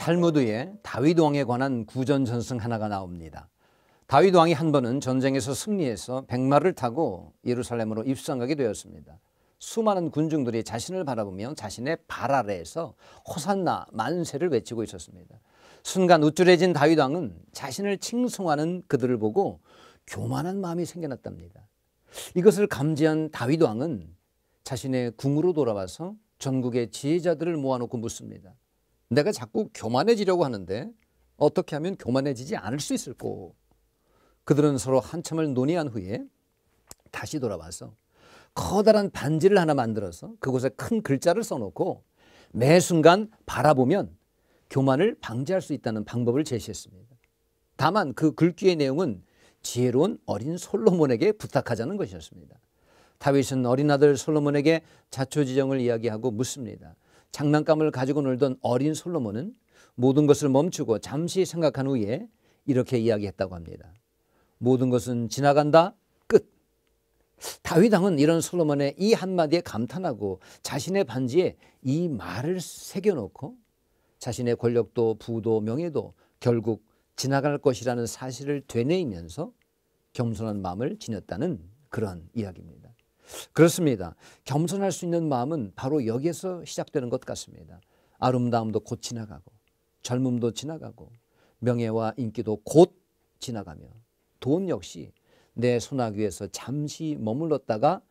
탈무드에 다윗 왕에 관한 구전 전승 하나가 나옵니다. 다윗 왕이 한 번은 전쟁에서 승리해서 백마를 타고 예루살렘으로 입성하게 되었습니다. 수많은 군중들이 자신을 바라보며 자신의 발 아래에서 호산나 만세를 외치고 있었습니다. 순간 우쭐해진 다윗 왕은 자신을 칭송하는 그들을 보고 교만한 마음이 생겨났답니다. 이것을 감지한 다윗 왕은 자신의 궁으로 돌아와서 전국의 지혜자들을 모아놓고 묻습니다. 내가 자꾸 교만해지려고 하는데 어떻게 하면 교만해지지 않을 수 있을꼬? 그들은 서로 한참을 논의한 후에 다시 돌아와서 커다란 반지를 하나 만들어서 그곳에 큰 글자를 써놓고 매 순간 바라보면 교만을 방지할 수 있다는 방법을 제시했습니다. 다만 그 글귀의 내용은 지혜로운 어린 솔로몬에게 부탁하자는 것이었습니다. 다윗은 어린 아들 솔로몬에게 자초지종을 이야기하고 묻습니다. 장난감을 가지고 놀던 어린 솔로몬은 모든 것을 멈추고 잠시 생각한 후에 이렇게 이야기했다고 합니다. 모든 것은 지나간다. 끝. 다윗 왕은 이런 솔로몬의 이 한마디에 감탄하고 자신의 반지에 이 말을 새겨놓고 자신의 권력도 부도 명예도 결국 지나갈 것이라는 사실을 되뇌이면서 겸손한 마음을 지녔다는 그런 이야기입니다. 그렇습니다. 겸손할 수 있는 마음은 바로 여기에서 시작되는 것 같습니다. 아름다움도 곧 지나가고 젊음도 지나가고 명예와 인기도 곧 지나가며 돈 역시 내 손아귀에서 잠시 머물렀다가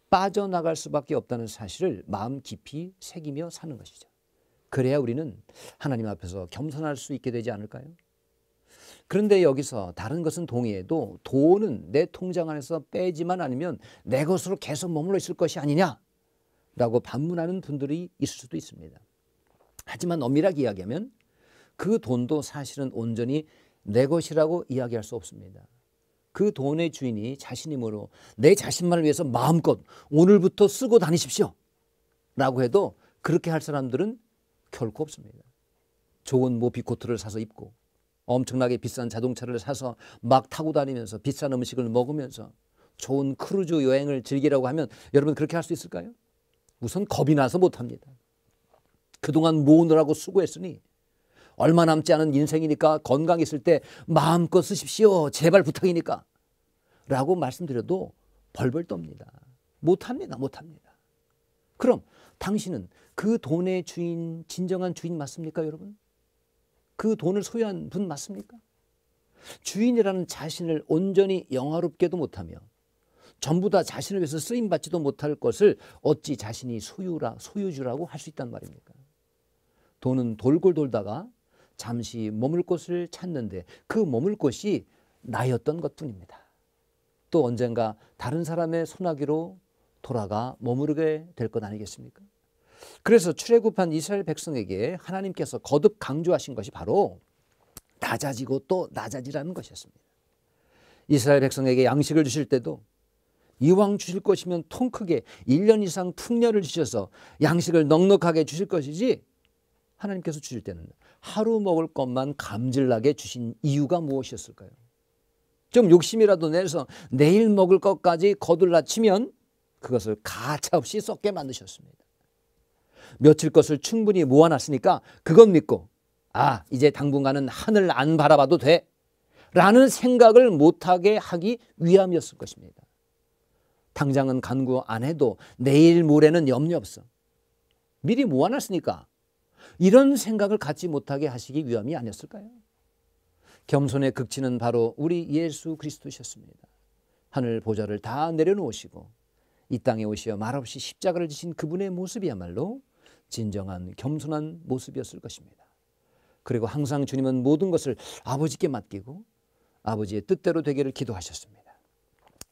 빠져나갈 수밖에 없다는 사실을 마음 깊이 새기며 사는 것이죠. 그래야 우리는 하나님 앞에서 겸손할 수 있게 되지 않을까요? 그런데 여기서 다른 것은 동의해도 돈은 내 통장 안에서 빼지만 않으면 내 것으로 계속 머물러 있을 것이 아니냐라고 반문하는 분들이 있을 수도 있습니다. 하지만 엄밀하게 이야기하면 그 돈도 사실은 온전히 내 것이라고 이야기할 수 없습니다. 그 돈의 주인이 자신이므로 내 자신만을 위해서 마음껏 오늘부터 쓰고 다니십시오 라고 해도 그렇게 할 사람들은 결코 없습니다. 좋은 모피코트를 사서 입고 엄청나게 비싼 자동차를 사서 막 타고 다니면서 비싼 음식을 먹으면서 좋은 크루즈 여행을 즐기라고 하면 여러분 그렇게 할 수 있을까요? 우선 겁이 나서 못합니다. 그동안 모으느라고 수고했으니 얼마 남지 않은 인생이니까 건강 있을 때 마음껏 쓰십시오. 제발 부탁이니까 라고 말씀드려도 벌벌 떱니다. 못합니다. 그럼 당신은 그 돈의 주인, 진정한 주인 맞습니까, 여러분? 그 돈을 소유한 분 맞습니까? 주인이라는 자신을 온전히 영화롭게도 못하며 전부 다 자신을 위해서 쓰임받지도 못할 것을 어찌 자신이 소유주라고 할 수 있단 말입니까? 돈은 돌고 돌다가 잠시 머물 곳을 찾는데 그 머물 곳이 나였던 것뿐입니다. 또 언젠가 다른 사람의 손아귀로 돌아가 머무르게 될 것 아니겠습니까? 그래서 출애굽한 이스라엘 백성에게 하나님께서 거듭 강조하신 것이 바로 낮아지고 또 낮아지라는 것이었습니다. 이스라엘 백성에게 양식을 주실 때도 이왕 주실 것이면 통 크게 1년 이상 풍년을 주셔서 양식을 넉넉하게 주실 것이지 하나님께서 주실 때는 하루 먹을 것만 감질나게 주신 이유가 무엇이었을까요? 좀 욕심이라도 내서 내일 먹을 것까지 거둘러 치면 그것을 가차없이 썩게 만드셨습니다. 며칠 것을 충분히 모아놨으니까 그것 믿고 이제 당분간은 하늘 안 바라봐도 돼 라는 생각을 못하게 하기 위함이었을 것입니다. 당장은 간구 안 해도 내일 모레는 염려 없어. 미리 모아놨으니까 이런 생각을 갖지 못하게 하시기 위함이 아니었을까요? 겸손의 극치는 바로 우리 예수 그리스도셨습니다. 하늘 보좌를 다 내려놓으시고 이 땅에 오시어 말없이 십자가를 지신 그분의 모습이야말로 진정한 겸손한 모습이었을 것입니다. 그리고 항상 주님은 모든 것을 아버지께 맡기고 아버지의 뜻대로 되기를 기도하셨습니다.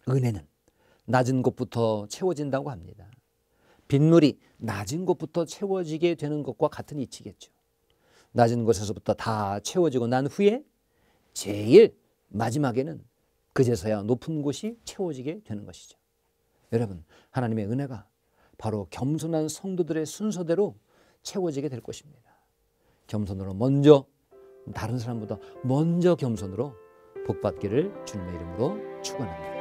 은혜는 낮은 곳부터 채워진다고 합니다. 빗물이 낮은 곳부터 채워지게 되는 것과 같은 이치겠죠. 낮은 곳에서부터 다 채워지고 난 후에 제일 마지막에는 그제서야 높은 곳이 채워지게 되는 것이죠. 여러분, 하나님의 은혜가 바로 겸손한 성도들의 순서대로 채워지게 될 것입니다. 겸손으로 먼저, 다른 사람보다 먼저 겸손으로 복받기를 주님의 이름으로 축원합니다.